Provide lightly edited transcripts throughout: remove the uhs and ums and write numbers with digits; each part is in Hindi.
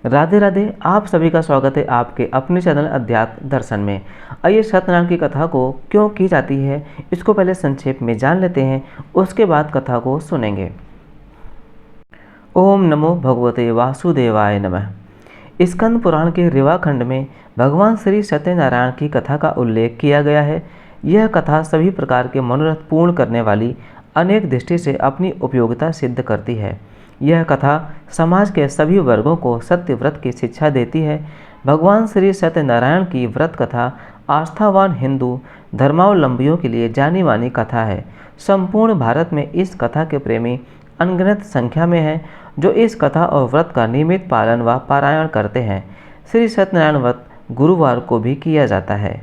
राधे राधे। आप सभी का स्वागत है आपके अपने चैनल अध्यात्म दर्शन में। आइए सत्यनारायण की कथा को क्यों की जाती है इसको पहले संक्षेप में जान लेते हैं, उसके बाद कथा को सुनेंगे। ओम नमो भगवते वासुदेवाय नमः। स्कंद पुराण के रेवा खंड में भगवान श्री सत्यनारायण की कथा का उल्लेख किया गया है। यह कथा सभी प्रकार के मनोरथ पूर्ण करने वाली अनेक दृष्टि से अपनी उपयोगिता सिद्ध करती है। यह कथा समाज के सभी वर्गों को सत्य व्रत की शिक्षा देती है। भगवान श्री सत्यनारायण की व्रत कथा आस्थावान हिंदू धर्मावलंबियों के लिए जानी मानी कथा है। संपूर्ण भारत में इस कथा के प्रेमी अनगिनत संख्या में हैं, जो इस कथा और व्रत का नियमित पालन व पारायण करते हैं। श्री सत्यनारायण व्रत गुरुवार को भी किया जाता है।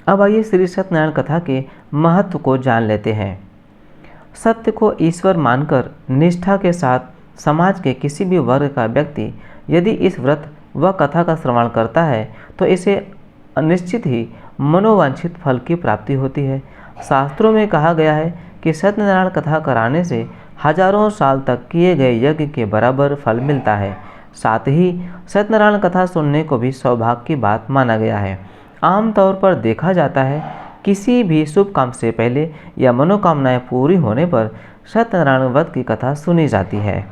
अब आइए श्री सत्यनारायण कथा के महत्व को जान लेते हैं। सत्य को ईश्वर मानकर निष्ठा के साथ समाज के किसी भी वर्ग का व्यक्ति यदि इस व्रत व कथा का श्रवण करता है तो इसे निश्चित ही मनोवांछित फल की प्राप्ति होती है। शास्त्रों में कहा गया है कि सत्यनारायण कथा कराने से हजारों साल तक किए गए यज्ञ के बराबर फल मिलता है। साथ ही सत्यनारायण कथा सुनने को भी सौभाग्य की बात माना गया है। आमतौर पर देखा जाता है किसी भी शुभ काम से पहले या मनोकामनाएं पूरी होने पर सत्यनारायण व्रत की कथा सुनी जाती है।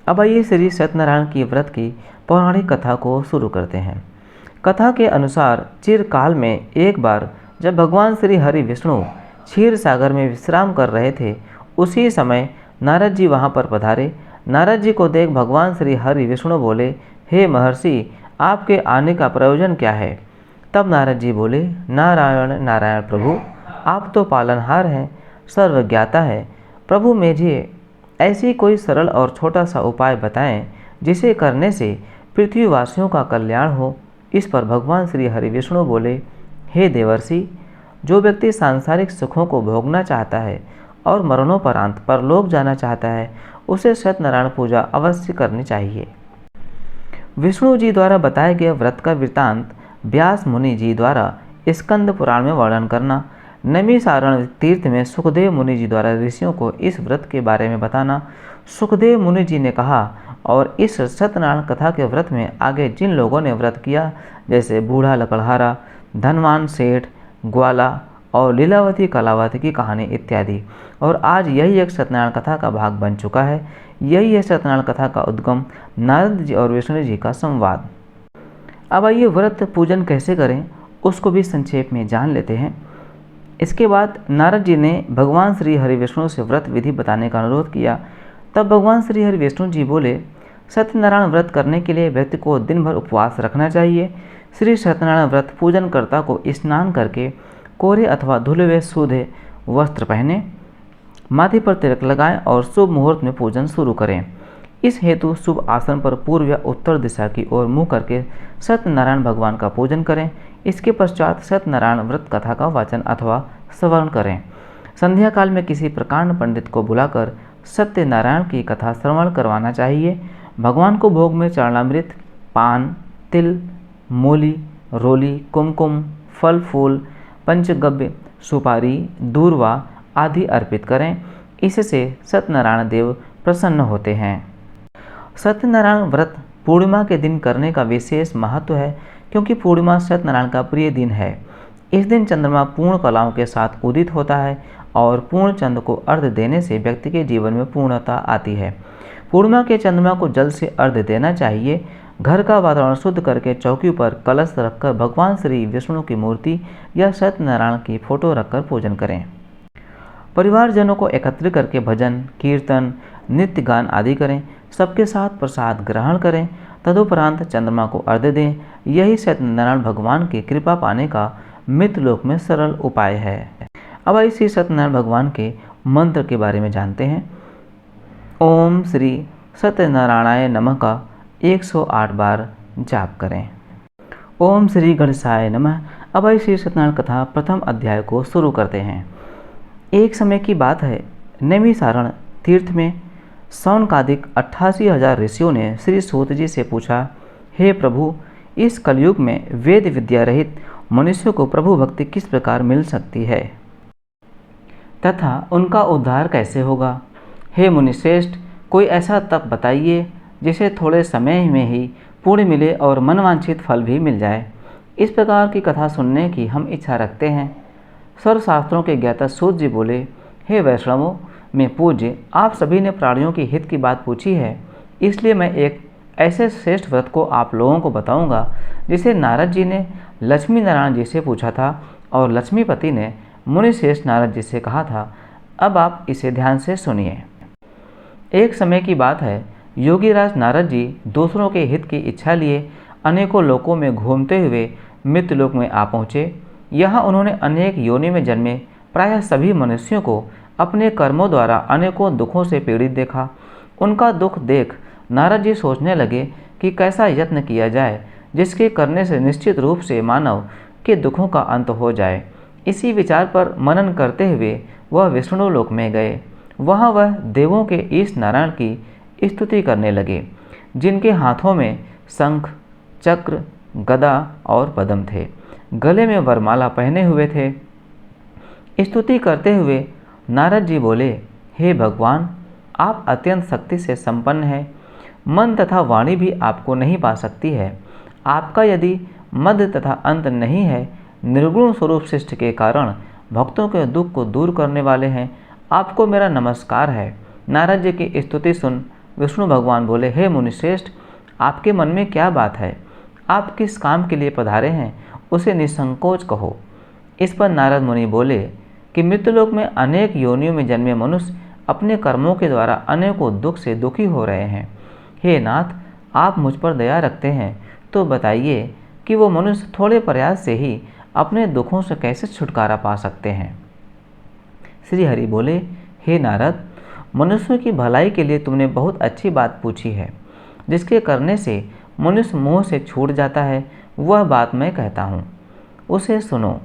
अब आइए श्री सत्यनारायण की व्रत की पौराणिक कथा को शुरू करते हैं। कथा के अनुसार चिरकाल में एक बार जब भगवान श्री हरि विष्णु क्षीर सागर में विश्राम कर रहे थे, उसी समय नारद जी वहां पर पधारे। नारद जी को देख भगवान श्री हरि विष्णु बोले, हे महर्षि, आपके आने का प्रयोजन क्या है? तब नारद जी बोले, नारायण नारायण प्रभु, आप तो पालनहार हैं, सर्वज्ञाता है। प्रभु मुझे ऐसी कोई सरल और छोटा सा उपाय बताएं जिसे करने से पृथ्वीवासियों का कल्याण हो। इस पर भगवान श्री हरि विष्णु बोले, हे देवर्षि, जो व्यक्ति सांसारिक सुखों को भोगना चाहता है और मरणोपरांत परलोक जाना चाहता है, उसे सत्यनारायण पूजा अवश्य करनी चाहिए। विष्णु जी द्वारा बताए गए व्रत का वृत्तांत व्यास मुनि जी द्वारा स्कंद पुराण में वर्णन करना, नैमिषारण्य तीर्थ में सुखदेव मुनि जी द्वारा ऋषियों को इस व्रत के बारे में बताना। सुखदेव मुनि जी ने कहा, और इस सत्यनारायण कथा के व्रत में आगे जिन लोगों ने व्रत किया, जैसे बूढ़ा लकड़हारा, धनवान सेठ, ग्वाला और लीलावती कलावती की कहानी इत्यादि, और आज यही एक सत्यनारायण कथा का भाग बन चुका है। यही है सत्यनारायण कथा का उद्गम, नारद जी और विष्णु जी का संवाद। अब आइए व्रत पूजन कैसे करें उसको भी संक्षेप में जान लेते हैं। इसके बाद नारद जी ने भगवान श्री हरि विष्णु से व्रत विधि बताने का अनुरोध किया। तब भगवान श्री हरि विष्णु जी बोले, सत्यनारायण व्रत करने के लिए व्यक्ति को दिन भर उपवास रखना चाहिए। श्री सत्यनारायण व्रत पूजनकर्ता को स्नान करके कोरे अथवा धुले हुए सूधे वस्त्र पहने, माथे पर तिलक लगाएं और शुभ मुहूर्त में पूजन शुरू करें। इस हेतु शुभ आसन पर पूर्व या उत्तर दिशा की ओर मुँह करके सत्यनारायण भगवान का पूजन करें। इसके पश्चात सत्यनारायण व्रत कथा का वाचन अथवा श्रवण करें। संध्या काल में किसी प्रकांड पंडित को बुलाकर सत्यनारायण की कथा श्रवण करवाना चाहिए। भगवान को भोग में चरणामृत, पान, तिल, मूली, रोली, कुमकुम, फल फूल, पंचगव्य, सुपारी, दूर्वा आदि अर्पित करें। इससे सत्यनारायण देव प्रसन्न होते हैं। सत्यनारायण व्रत पूर्णिमा के दिन करने का विशेष महत्व है, क्योंकि पूर्णिमा सत्यनारायण का प्रिय दिन है। इस दिन चंद्रमा पूर्ण कलाओं के साथ उदित होता है और पूर्ण चंद्र को अर्घ्य देने से व्यक्ति के जीवन में पूर्णता आती है। पूर्णिमा के चंद्रमा को जल से अर्घ्य देना चाहिए। घर का वातावरण शुद्ध करके चौकी पर कलश रखकर भगवान श्री विष्णु की मूर्ति या सत्यनारायण की फोटो रखकर पूजन करें। परिवारजनों को एकत्रित करके भजन, कीर्तन, नृत्य गान आदि करें। सबके साथ प्रसाद ग्रहण करें। तदुपरांत चंद्रमा को अर्घ्य दें। यही सत्यनारायण भगवान की कृपा पाने का मृतलोक में सरल उपाय है। अब इसी सत्यनारायण भगवान के मंत्र के बारे में जानते हैं। ओम श्री सत्यनारायणाय नमः का 108 बार जाप करें। ओम श्री गणेशाय नमः। अब श्री सत्यनारायण कथा प्रथम अध्याय को शुरू करते हैं। एक समय की बात है, नैमिषारण्य तीर्थ में सौनकादिक 88,000 ऋषियों ने श्री सूत जी से पूछा, हे प्रभु, इस कलयुग में वेद विद्या रहित मनुष्य को प्रभु भक्ति किस प्रकार मिल सकती है तथा उनका उद्धार कैसे होगा? हे मुनिश्रेष्ठ, कोई ऐसा तप बताइए जिसे थोड़े समय में ही पुण्य मिले और मनवांछित फल भी मिल जाए। इस प्रकार की कथा सुनने की हम इच्छा रखते हैं। सर्वशास्त्रों के ज्ञाता सूत जी बोले, हे वैष्णवों में पूज्य, आप सभी ने प्राणियों की हित की बात पूछी है, इसलिए मैं एक ऐसे श्रेष्ठ व्रत को आप लोगों को बताऊंगा जिसे नारद जी ने लक्ष्मी नारायण जी से पूछा था और लक्ष्मीपति ने मुनिश्रेष्ठ नारद जी से कहा था। अब आप इसे ध्यान से सुनिए। एक समय की बात है, योगीराज नारद जी दूसरों के हित की इच्छा लिए अनेकों लोकों में घूमते हुए मृत्युलोक में आ पहुँचे। यहाँ उन्होंने अनेक योनि में जन्मे प्रायः सभी मनुष्यों को अपने कर्मों द्वारा अनेकों दुखों से पीड़ित देखा। उनका दुख देख नारद जी सोचने लगे कि कैसा यत्न किया जाए जिसके करने से निश्चित रूप से मानव के दुखों का अंत हो जाए। इसी विचार पर मनन करते हुए वह विष्णु लोक में गए। वहाँ वह देवों के ईश नारायण की स्तुति करने लगे, जिनके हाथों में शंख, चक्र, गदा और पद्म थे, गले में वरमाला पहने हुए थे। स्तुति करते हुए नारद जी बोले, हे भगवान, आप अत्यंत शक्ति से संपन्न हैं। मन तथा वाणी भी आपको नहीं पा सकती है। आपका यदि मध्य तथा अंत नहीं है, निर्गुण स्वरूप सृष्टि के कारण भक्तों के दुख को दूर करने वाले हैं, आपको मेरा नमस्कार है। नारद जी की स्तुति सुन विष्णु भगवान बोले, हे मुनिश्रेष्ठ, आपके मन में क्या बात है? आप किस काम के लिए पधारे हैं, उसे निसंकोच कहो। इस पर नारद मुनि बोले कि मृत्युलोक में अनेक योनियों में जन्मे मनुष्य अपने कर्मों के द्वारा अनेकों दुख से दुखी हो रहे हैं। हे नाथ, आप मुझ पर दया रखते हैं तो बताइए कि वो मनुष्य थोड़े प्रयास से ही अपने दुखों से कैसे छुटकारा पा सकते हैं। श्री हरि बोले, हे नारद, मनुष्यों की भलाई के लिए तुमने बहुत अच्छी बात पूछी है। जिसके करने से मनुष्य मोह से छूट जाता है, वह बात मैं कहता हूँ, उसे सुनो।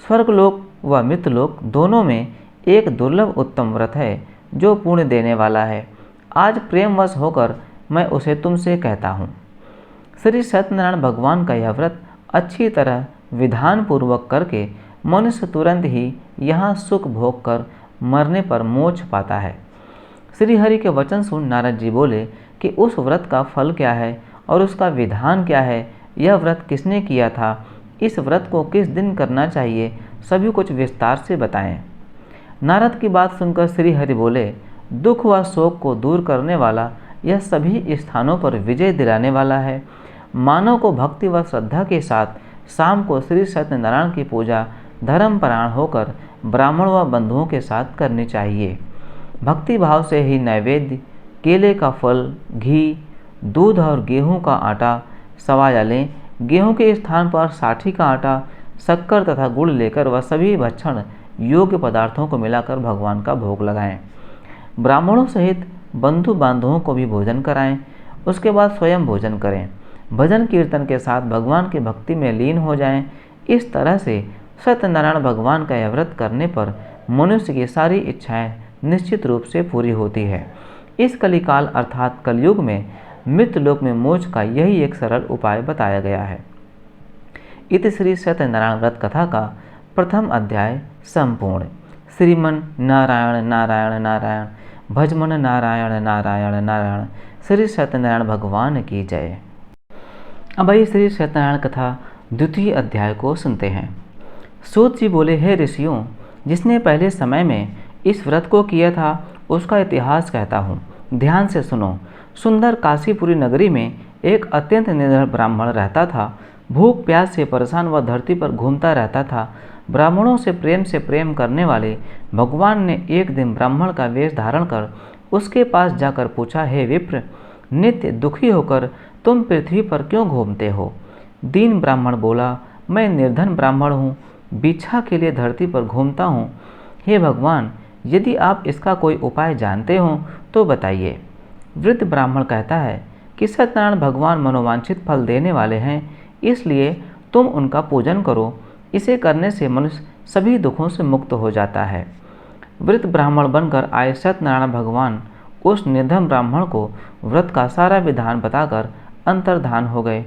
स्वर्गलोक व मृत्युलोक दोनों में एक दुर्लभ उत्तम व्रत है जो पुण्य देने वाला है। आज प्रेमवश होकर मैं उसे तुमसे कहता हूँ। श्री सत्यनारायण भगवान का यह व्रत अच्छी तरह विधान पूर्वक करके मनुष्य तुरंत ही यहाँ सुख भोग कर मरने पर मोक्ष पाता है। श्री हरि के वचन सुन नारद जी बोले कि उस व्रत का फल क्या है और उसका विधान क्या है, यह व्रत किसने किया था, इस व्रत को किस दिन करना चाहिए, सभी कुछ विस्तार से बताएं। नारद की बात सुनकर श्री हरि बोले, दुख व शोक को दूर करने वाला, यह सभी स्थानों पर विजय दिलाने वाला है। मानव को भक्ति व श्रद्धा के साथ शाम को श्री सत्यनारायण की पूजा धर्मपरायण होकर ब्राह्मण व बंधुओं के साथ करनी चाहिए। भक्ति भाव से ही नैवेद्य, केले का फल, घी, दूध और गेहूं का आटा सवाया लें। गेहूं के स्थान पर साठी का आटा, शक्कर तथा गुड़ लेकर वह सभी भक्षण योग्य पदार्थों को मिलाकर भगवान का भोग लगाएं। ब्राह्मणों सहित बंधु बांधवों को भी भोजन कराएं। उसके बाद स्वयं भोजन करें। भजन कीर्तन के साथ भगवान की भक्ति में लीन हो जाएं। इस तरह से सत्यनारायण भगवान का यह व्रत करने पर मनुष्य की सारी इच्छाएं निश्चित रूप से पूरी होती है। इस कलिकाल अर्थात कलयुग में मृत्युलोक में मोक्ष का यही एक सरल उपाय बताया गया है। इति श्री सत्यनारायण व्रत कथा का प्रथम अध्याय संपूर्ण। श्रीमन नारायण नारायण नारायण, भजमन नारायण नारायण नारायण। श्री सत्यनारायण भगवान की जय। अब आइए श्री सत्यनारायण कथा द्वितीय अध्याय को सुनते हैं। सूत जी बोले, हे ऋषियों, जिसने पहले समय में इस व्रत को किया था उसका इतिहास कहता हूँ, ध्यान से सुनो। सुंदर काशीपुरी नगरी में एक अत्यंत निर्धन ब्राह्मण रहता था। भूख प्यास से परेशान वह धरती पर घूमता रहता था। ब्राह्मणों से प्रेम करने वाले भगवान ने एक दिन ब्राह्मण का वेश धारण कर उसके पास जाकर पूछा, हे विप्र, नित्य दुखी होकर तुम पृथ्वी पर क्यों घूमते हो? दीन ब्राह्मण बोला, मैं निर्धन ब्राह्मण हूँ, भिक्षा के लिए धरती पर घूमता हूँ। हे भगवान, यदि आप इसका कोई उपाय जानते हो तो बताइए। वृद्ध ब्राह्मण कहता है कि सत्यनारायण भगवान मनोवांछित फल देने वाले हैं, इसलिए तुम उनका पूजन करो। इसे करने से मनुष्य सभी दुखों से मुक्त हो जाता है। वृद्ध ब्राह्मण बनकर आए सत्यनारायण भगवान उस निर्धन ब्राह्मण को व्रत का सारा विधान बताकर अंतर्धान हो गए।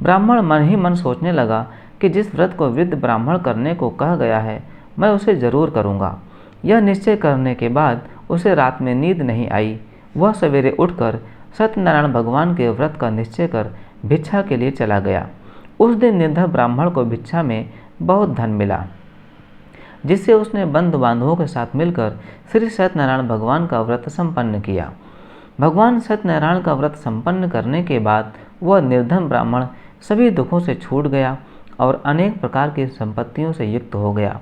ब्राह्मण मन ही मन सोचने लगा कि जिस व्रत को वृद्ध ब्राह्मण करने को कहा गया है, मैं उसे जरूर करूँगा। यह निश्चय करने के बाद उसे रात में नींद नहीं आई। वह सवेरे उठकर सत्यनारायण भगवान के व्रत का निश्चय कर भिक्षा के लिए चला गया। उस दिन निर्धन ब्राह्मण को भिक्षा में बहुत धन मिला, जिससे उसने बंधु बांधवों के साथ मिलकर श्री सत्यनारायण भगवान का व्रत संपन्न किया। भगवान सत्यनारायण का व्रत संपन्न करने के बाद वह निर्धन ब्राह्मण सभी दुखों से छूट गया और अनेक प्रकार की संपत्तियों से युक्त हो गया।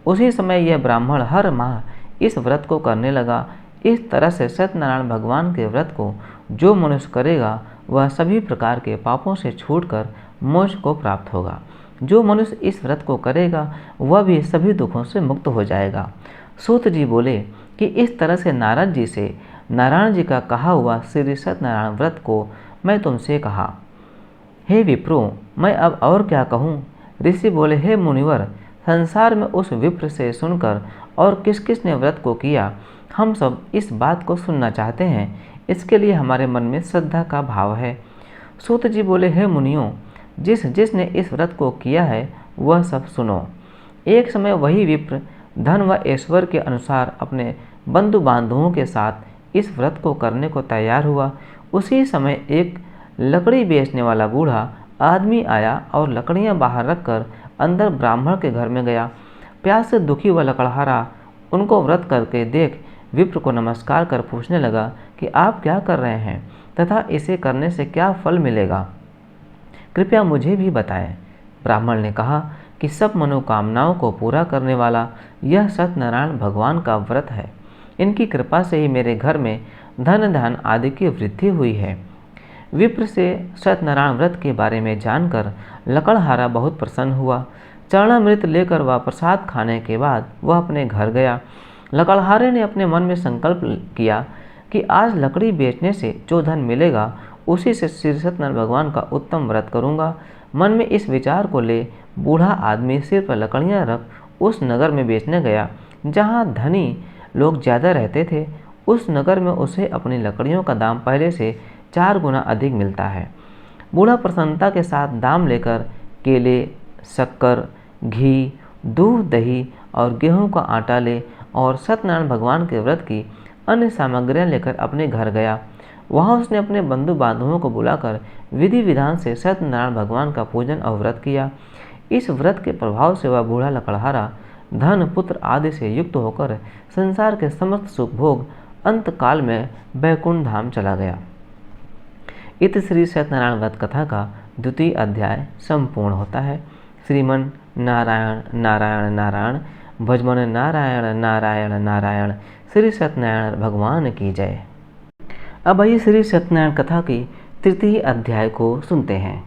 उसी समय यह ब्राह्मण हर माह इस व्रत को करने लगा। इस तरह से सत्यनारायण भगवान के व्रत को जो मनुष्य करेगा वह सभी प्रकार के पापों से छूटकर मोक्ष को प्राप्त होगा। जो मनुष्य इस व्रत को करेगा वह भी सभी दुखों से मुक्त हो जाएगा। सूत जी बोले कि इस तरह से नारद जी से नारायण जी का कहा हुआ श्री सत्यनारायण व्रत को मैं तुमसे कहा। हे विप्रो, मैं अब और क्या कहूँ। ऋषि बोले, हे मुनिवर, संसार में उस विप्र से सुनकर और किस किस ने व्रत को किया, हम सब इस बात को सुनना चाहते हैं। इसके लिए हमारे मन में श्रद्धा का भाव है। सूत जी बोले, हे मुनियों, जिसने इस व्रत को किया है वह सब सुनो। एक समय वही विप्र धन व ऐश्वर्य के अनुसार अपने बंधु बांधवों के साथ इस व्रत को करने को तैयार हुआ। उसी समय एक लकड़ी बेचने वाला बूढ़ा आदमी आया और लकड़ियां बाहर रखकर अंदर ब्राह्मण के घर में गया। प्यास से दुखी हुआ लकड़हारा उनको व्रत करके देख विप्र को नमस्कार कर पूछने लगा कि आप क्या कर रहे हैं तथा इसे करने से क्या फल मिलेगा, कृपया मुझे भी बताएं। ब्राह्मण ने कहा कि सब मनोकामनाओं को पूरा करने वाला यह सत्यनारायण भगवान का व्रत है। इनकी कृपा से ही मेरे घर में धन धान आदि की वृद्धि हुई है। विप्र से सत्यनारायण व्रत के बारे में जानकर लकड़हारा बहुत प्रसन्न हुआ। चरणामृत लेकर वह प्रसाद खाने के बाद वह अपने घर गया। लकड़हारे ने अपने मन में संकल्प किया कि आज लकड़ी बेचने से जो धन मिलेगा उसी से श्री सत्यनारायण भगवान का उत्तम व्रत करूंगा। मन में इस विचार को ले बूढ़ा आदमी सिर पर लकड़ियां रख उस नगर में बेचने गया जहां धनी लोग ज़्यादा रहते थे। उस नगर में उसे अपनी लकड़ियों का दाम पहले से 4 गुना अधिक मिलता है। बूढ़ा प्रसन्नता के साथ दाम लेकर केले, शक्कर, घी, दूध, दही और गेहूं का आटा ले और सत्यनारायण भगवान के व्रत की अन्य सामग्रियां लेकर अपने घर गया। वहां उसने अपने बंधु बांधवों को बुलाकर विधि विधान से सत्यनारायण भगवान का पूजन और व्रत किया। इस व्रत के प्रभाव से वह बूढ़ा लकड़हारा धन, पुत्र आदि से युक्त होकर संसार के समस्त सुख भोग अंत काल में बैकुंठ धाम चला गया। इत श्री सत्यनारायण व्रत कथा का 2वां अध्याय संपूर्ण होता है। श्रीमन नारायण नारायण नारायण, भजमन नारायण नारायण नारायण। श्री सत्यनारायण भगवान की जय। अब आइए श्री सत्यनारायण कथा की 3 अध्याय को सुनते हैं।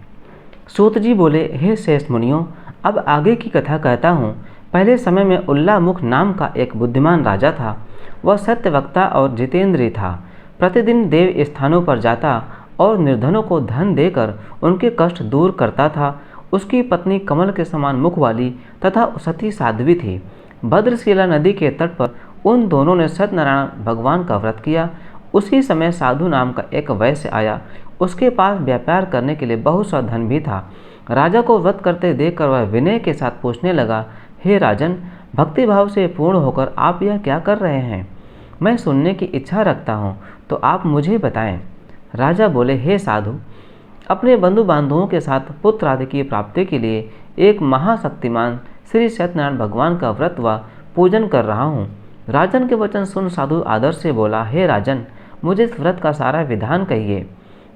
सूत जी बोले, हे श्रेष्ठ मुनियों, अब आगे की कथा कहता हूँ। पहले समय में उल्लामुख नाम का एक बुद्धिमान राजा था। वह सत्यवक्ता और जितेंद्रिय था। प्रतिदिन देव स्थानों पर जाता और निर्धनों को धन देकर उनके कष्ट दूर करता था। उसकी पत्नी कमल के समान मुख वाली तथा सती साध्वी थी। भद्रशिला नदी के तट पर उन दोनों ने सत्यनारायण भगवान का व्रत किया। उसी समय साधु नाम का एक वैश्य आया। उसके पास व्यापार करने के लिए बहुत सा धन भी था। राजा को व्रत करते देखकर वह विनय के साथ पूछने लगा, हे राजन, भक्तिभाव से पूर्ण होकर आप यह क्या कर रहे हैं? मैं सुनने की इच्छा रखता हूँ, तो आप मुझे बताएं। राजा बोले, हे साधु, अपने बंधु बांधवों के साथ पुत्र आदि की प्राप्ति के लिए एक महाशक्तिमान श्री सत्यनारायण भगवान का व्रत व पूजन कर रहा हूँ। राजन के वचन सुन साधु आदर से बोला, हे राजन, मुझे इस व्रत का सारा विधान कहिए।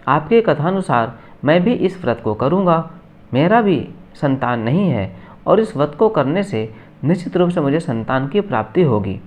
आपके कथानुसार मैं भी इस व्रत को करूँगा। मेरा भी संतान नहीं है और इस व्रत को करने से निश्चित रूप से मुझे संतान की प्राप्ति होगी।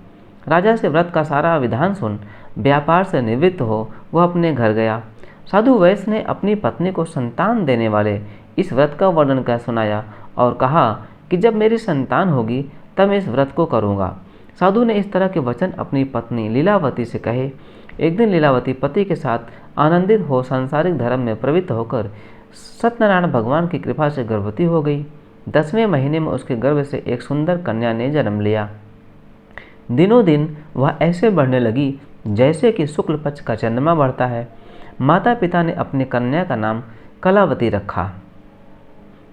राजा से व्रत का सारा विधान सुन व्यापार से निवृत्त हो वह अपने घर गया। साधु वैश्य ने अपनी पत्नी को संतान देने वाले इस व्रत का वर्णन कर सुनाया और कहा कि जब मेरी संतान होगी तब मैं इस व्रत को करूँगा। साधु ने इस तरह के वचन अपनी पत्नी लीलावती से कहे। एक दिन लीलावती पति के साथ आनंदित हो सांसारिक धर्म में प्रवृत्त होकर सत्यनारायण भगवान की कृपा से गर्भवती हो गई। 10वें महीने में उसके गर्भ से एक सुंदर कन्या ने जन्म लिया। दिनों दिन वह ऐसे बढ़ने लगी जैसे कि शुक्ल पक्ष का चंद्रमा बढ़ता है। माता पिता ने अपनी कन्या का नाम कलावती रखा।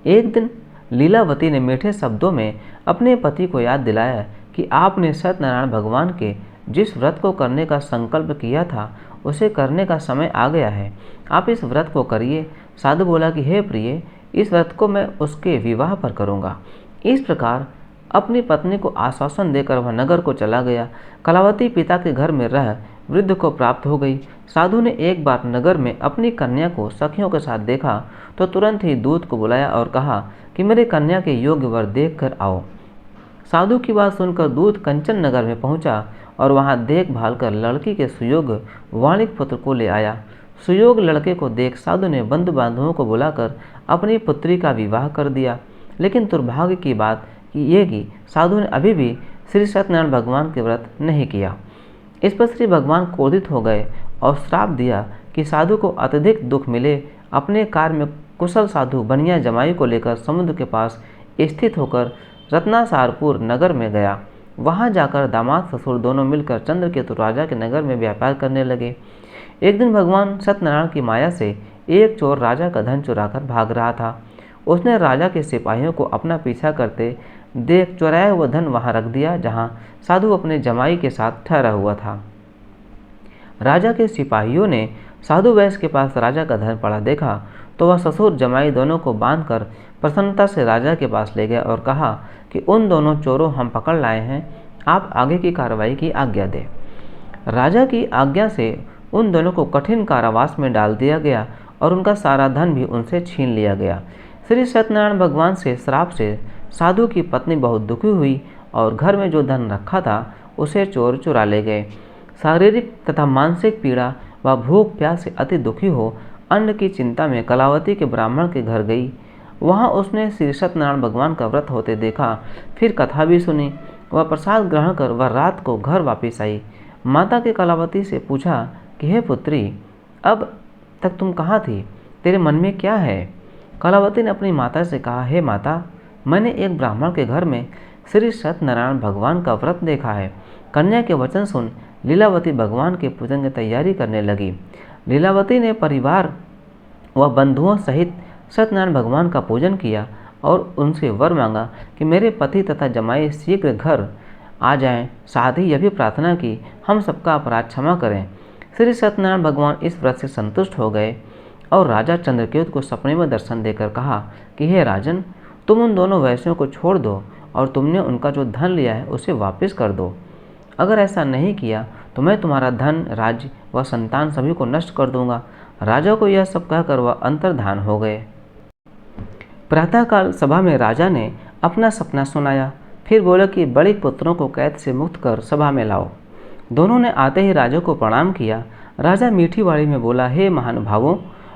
एक दिन लीलावती ने मीठे शब्दों में अपने पति को याद दिलाया कि आपने सत्यनारायण भगवान के जिस व्रत को करने का संकल्प किया था उसे करने का समय आ गया है। आप इस व्रत को करिए। साधु बोला कि हे प्रिय, इस व्रत को मैं उसके विवाह पर करूँगा। इस प्रकार अपनी पत्नी को आश्वासन देकर वह नगर को चला गया। कलावती पिता के घर में रह वृद्ध को प्राप्त हो गई। साधु ने एक बार नगर में अपनी कन्या को सखियों के साथ देखा तो तुरंत ही दूत को बुलाया और कहा कि मेरी कन्या के योग्य वर देख कर आओ। साधु की बात सुनकर दूत कंचन नगर में पहुंचा और वहां देखभाल कर लड़की के सुयोग्य वाणिक पुत्र को ले आया। सुयोग लड़के को देख साधु ने बंधु बांधवों को बुलाकर अपनी पुत्री का विवाह कर दिया। लेकिन दुर्भाग्य की बात ये कि साधु ने अभी भी श्री सत्यनारायण भगवान के व्रत नहीं किया। इस पर श्री भगवान क्रोधित हो गए और श्राप दिया कि साधु को अत्यधिक दुख मिले। अपने कार्य में कुशल साधु बनिया जमाई को लेकर समुद्र के पास स्थित होकर रत्नासारपुर नगर में गया। वहां जाकर दामाद ससुर दोनों मिलकर चंद्रकेतु राजा के नगर में व्यापार करने लगे। एक दिन भगवान सत्यनारायण की माया से एक चोर राजा का धन चुराकर भाग रहा था। उसने राजा के सिपाहियों को अपना पीछा करते देख चुराया हुआ धन वहां रख दिया जहां साधु अपने जमाई के साथ ठहरा हुआ था। राजा के सिपाहियों ने साधु वैश्य के पास राजा का धन पड़ा देखा तो वह ससुर जमाई दोनों को बांधकर प्रसन्नता से राजा के पास ले गया और कहा कि उन दोनों चोरों हम पकड़ लाए हैं, आप आगे की कार्रवाई की आज्ञा दें। राजा की आज्ञा से उन दोनों को कठिन कारावास में डाल दिया गया और उनका सारा धन भी उनसे छीन लिया गया। श्री सत्यनारायण भगवान से श्राप से साधु की पत्नी बहुत दुखी हुई और घर में जो धन रखा था उसे चोर चुरा ले गए। शारीरिक तथा मानसिक पीड़ा व भूख प्यास से अति दुखी हो अन्न की चिंता में कलावती के ब्राह्मण के घर गई। वहां उसने श्री सत्यनारायण भगवान का व्रत होते देखा, फिर कथा भी सुनी। वह प्रसाद ग्रहण कर वह रात को घर वापस आई। माता के कलावती से पूछा कि हे पुत्री, अब तक तुम कहाँ थी, तेरे मन में क्या है? कलावती ने अपनी माता से कहा, हे माता, मैंने एक ब्राह्मण के घर में श्री सत्यनारायण भगवान का व्रत देखा है। कन्या के वचन सुन लीलावती भगवान के पूजन की तैयारी करने लगी। लीलावती ने परिवार व बंधुओं सहित सत्यनारायण भगवान का पूजन किया और उनसे वर मांगा कि मेरे पति तथा जमाई शीघ्र घर आ जाएं। साथ ही यह भी प्रार्थना की हम सबका अपराध क्षमा करें। श्री सत्यनारायण भगवान इस व्रत से संतुष्ट हो गए और राजा चंद्रकेतु को सपने में दर्शन देकर कहा कि हे राजन, तुम उन दोनों वैश्यों को छोड़ दो और तुमने उनका जो धन लिया है उसे वापस कर दो। अगर ऐसा नहीं किया तो मैं तुम्हारा धन, राज्य व संतान सभी को नष्ट कर दूंगा। राजा को यह सब कहकर वह अंतर्धान हो गए। प्रातःकाल सभा में राजा ने अपना सपना सुनाया, फिर बोला कि बड़े पुत्रों को कैद से मुक्त कर सभा में लाओ। दोनों ने आते ही राजा को प्रणाम किया। राजा मीठी वाणी में बोला, हे महानुभावों,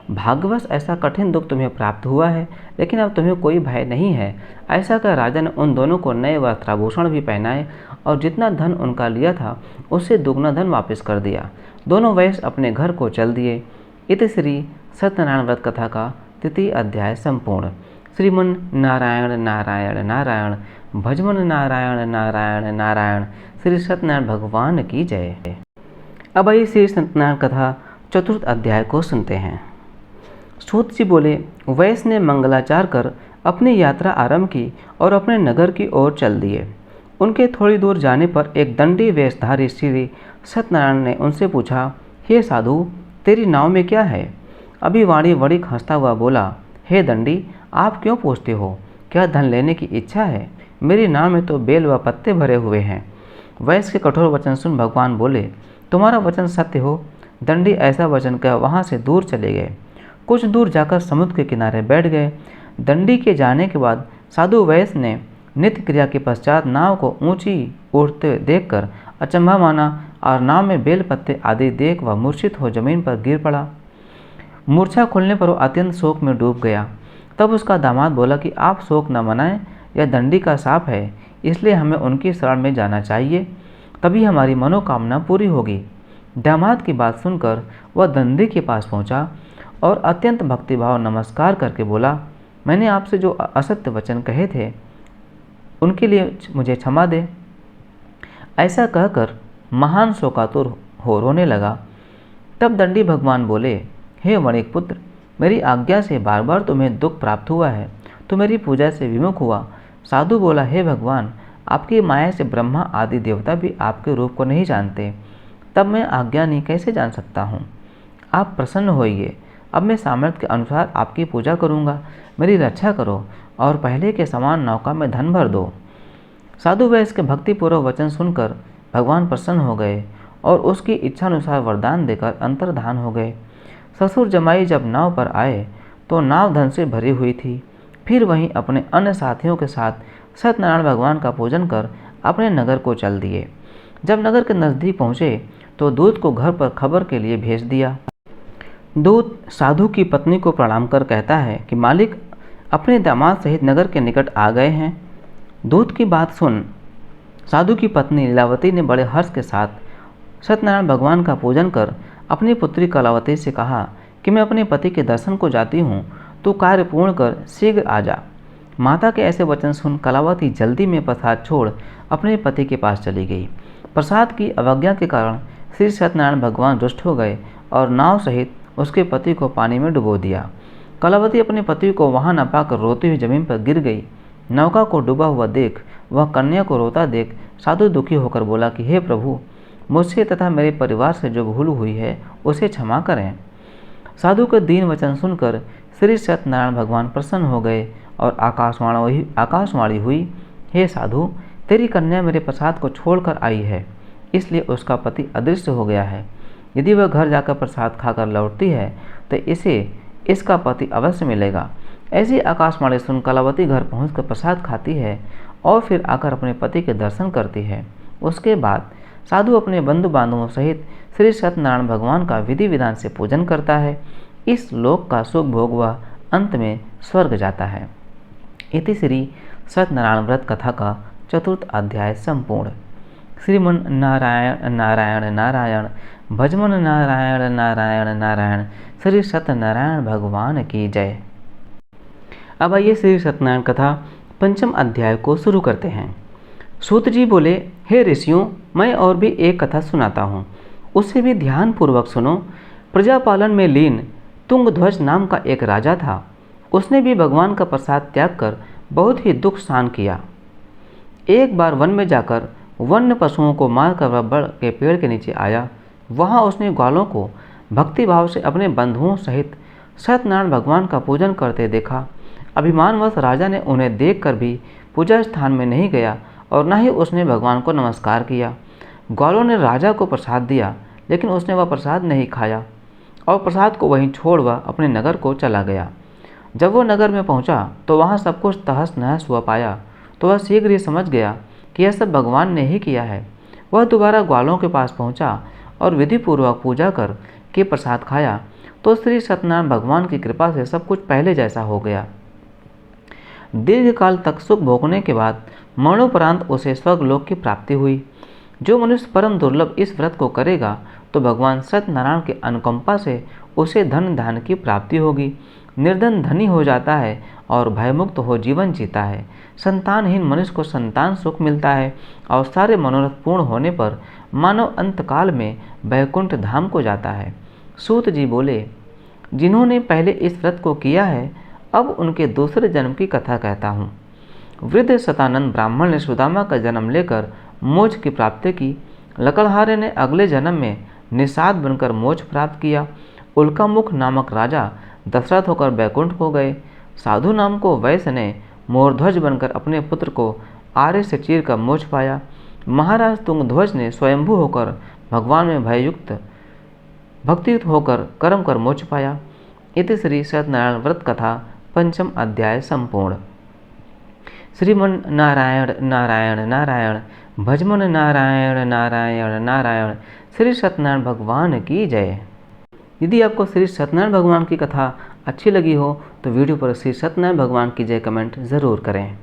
भाग्यवश ऐसा कठिन दुख तुम्हें प्राप्त हुआ है, लेकिन अब तुम्हें कोई भय नहीं है। ऐसा कर राजा ने उन दोनों को नए वस्त्राभूषण भी पहनाए और जितना धन उनका लिया था उससे दुगना धन वापस कर दिया। दोनों वैश्य अपने घर को चल दिए। इति श्री सत्यनारायण व्रत कथा का 3 अध्याय संपूर्ण। श्रीमन नारायण नारायण नारायण, भजमन नारायण नारायण नारायण। श्री सत्यनारायण भगवान की जय। अब आइए श्री सत्यनारायण कथा 4th अध्याय को सुनते हैं। सूत जी बोले, वैश्य ने मंगलाचार कर अपनी यात्रा आरंभ की और अपने नगर की ओर चल दिए। उनके थोड़ी दूर जाने पर एक दंडी वेशधारी श्री सत्यनारायण ने उनसे पूछा, हे साधु, तेरी नाव में क्या है? अभी वाणी वणिक हंसता हुआ बोला, हे दंडी, आप क्यों पूछते हो? क्या धन लेने की इच्छा है? मेरी नाव में तो बेल व पत्ते भरे हुए हैं। वैश्य के कठोर वचन सुन भगवान बोले, तुम्हारा वचन सत्य हो। दंडी ऐसा वचन कह वहाँ से दूर चले गए। कुछ दूर जाकर समुद्र के किनारे बैठ गए। दंडी के जाने के बाद साधु वैश्य ने नित्य क्रिया के पश्चात नाव को ऊंची उड़ते देखकर अचंभा माना और नाव में बेल पत्ते आदि देख वह मूर्छित हो जमीन पर गिर पड़ा। मूर्छा खुलने पर वह अत्यंत शोक में डूब गया। तब उसका दामाद बोला कि आप शोक न मनाएं, यह दंडी का शाप है, इसलिए हमें उनकी शरण में जाना चाहिए, तभी हमारी मनोकामना पूरी होगी। दामाद की बात सुनकर वह दंडी के पास पहुंचा और अत्यंत भक्तिभाव नमस्कार करके बोला, मैंने आपसे जो असत्य वचन कहे थे उनके लिए मुझे क्षमा दे। ऐसा कहकर महान शोकातुर हो रोने लगा। तब दंडी भगवान बोले, हे वणिक पुत्र, मेरी आज्ञा से बार बार तुम्हें दुख प्राप्त हुआ है, तो मेरी पूजा से विमुख हुआ। साधु बोला, हे भगवान, आपकी माया से ब्रह्मा आदि देवता भी आपके रूप को नहीं जानते। तब मैं आज्ञानी कैसे जान सकता हूँ। आप प्रसन्न होइए, अब मैं सामर्थ्य के अनुसार आपकी पूजा करूँगा। मेरी रक्षा करो और पहले के समान नौका में धन भर दो। साधु वैश्य के भक्तिपूर्वक वचन सुनकर भगवान प्रसन्न हो गए और उसकी इच्छानुसार वरदान देकर अंतर्धान हो गए। ससुर जमाई जब नाव पर आए तो नाव धन से भरी हुई थी। फिर वहीं अपने अन्य साथियों के साथ सत्यनारायण भगवान का पूजन कर अपने नगर को चल दिए। जब नगर के नज़दीक पहुँचे तो दूत को घर पर खबर के लिए भेज दिया। दूत साधु की पत्नी को प्रणाम कर कहता है कि मालिक अपने दामाद सहित नगर के निकट आ गए हैं। दूत की बात सुन साधु की पत्नी लीलावती ने बड़े हर्ष के साथ सत्यनारायण भगवान का पूजन कर अपनी पुत्री कलावती से कहा कि मैं अपने पति के दर्शन को जाती हूँ, तू कार्य पूर्ण कर शीघ्र आ जा। माता के ऐसे वचन सुन कलावती जल्दी में प्रसाद छोड़ अपने पति के पास चली गई। प्रसाद की अवज्ञा के कारण श्री सत्यनारायण भगवान रुष्ट हो गए और नाव सहित उसके पति को पानी में डुबो दिया। कलावती अपने पति को वहां न पाकर रोती हुई जमीन पर गिर गई। नौका को डूबा हुआ देख वह कन्या को रोता देख साधु दुखी होकर बोला कि हे प्रभु, मुझसे तथा मेरे परिवार से जो भूल हुई है उसे क्षमा करें। साधु के दीन वचन सुनकर श्री सत्यनारायण भगवान प्रसन्न हो गए और आकाशवाणी हुई, हे साधु, तेरी कन्या मेरे प्रसाद को छोड़कर आई है, इसलिए उसका पति अदृश्य हो गया है। यदि वह घर जाकर प्रसाद खाकर लौटती है तो इसे इसका पति अवश्य मिलेगा। ऐसी आकाशवाणी सुन कलावती घर पहुंचकर प्रसाद खाती है और फिर आकर अपने पति के दर्शन करती है। उसके बाद साधु अपने बंधु बांधवों सहित श्री सत्यनारायण भगवान का विधि विधान से पूजन करता है। इस लोक का सुख भोग वह अंत में स्वर्ग जाता है। इति श्री सत्यनारायण व्रत कथा का 4th अध्याय संपूर्ण। श्रीमन नारायण नारायण नारायण भजमन नारायण नारायण नारायण। श्री सत्यनारायण भगवान की जय। अब आइए श्री सत्यनारायण कथा 5th अध्याय को शुरू करते हैं। सूत जी बोले, हे ऋषियों, मैं और भी एक कथा सुनाता हूँ, उसे भी ध्यान पूर्वक सुनो। प्रजापालन में लीन तुंगध्वज नाम का एक राजा था। उसने भी भगवान का प्रसाद त्याग कर बहुत ही दुख सहन किया। एक बार वन में जाकर वन्य पशुओं को मारकर रबड़ के पेड़ के नीचे आया। वहाँ उसने ग्वालों को भक्तिभाव से अपने बंधुओं सहित सत्यनारायण भगवान का पूजन करते देखा। अभिमानवश राजा ने उन्हें देखकर भी पूजा स्थान में नहीं गया और न ही उसने भगवान को नमस्कार किया। ग्वालों ने राजा को प्रसाद दिया, लेकिन उसने वह प्रसाद नहीं खाया और प्रसाद को वहीं छोड़ वह अपने नगर को चला गया। जब वह नगर में पहुंचा तो वहां सब कुछ तहस नहस हुआ पाया, तो वह शीघ्र ही समझ गया कि यह सब भगवान ने ही किया है। वह दोबारा ग्वालों के पास पहुंचा और विधिपूर्वक पूजा कर के प्रसाद खाया, तो श्री सत्यनारायण भगवान की कृपा से सब कुछ पहले जैसा हो गया। दीर्घ काल तक सुख भोगने के बाद मरणोपरांत उसे स्वर्गलोक की प्राप्ति हुई। जो मनुष्य परम दुर्लभ इस व्रत को करेगा तो भगवान सत्यनारायण के अनुकंपा से उसे धन धान की प्राप्ति होगी। निर्धन धनी हो जाता है और भयमुक्त हो जीवन जीता है। संतानहीन मनुष्य को संतान सुख मिलता है और सारे मनोरथ पूर्ण होने पर मानव अंतकाल में वैकुंठ धाम को जाता है। सूत जी बोले, जिन्होंने पहले इस व्रत को किया है, अब उनके दूसरे जन्म की कथा कहता हूँ। वृद्ध शतानंद ब्राह्मण ने सुदामा का जन्म लेकर मोक्ष की प्राप्ति की। लकड़हारे ने अगले जन्म में निषाद बनकर मोक्ष प्राप्त किया। उल्कामुख नामक राजा दशरथ होकर बैकुंठ को गए। साधु नाम को वैश्य ने मोरध्वज बनकर अपने पुत्र को आर्य से चीर कर मोक्ष पाया। महाराज तुंगध्वज ने स्वयंभू होकर भगवान में भययुक्त भक्तियुक्त होकर कर्म कर मोक्ष पाया। इति श्री सत्यनारायण व्रत कथा 5th अध्याय संपूर्ण। श्रीमन नारायण नारायण नारायण भजमन नारायण नारायण नारायण। श्री सत्यनारायण भगवान की जय। यदि आपको श्री सत्यनारायण भगवान की कथा अच्छी लगी हो तो वीडियो पर श्री सत्यनारायण भगवान की जय कमेंट ज़रूर करें।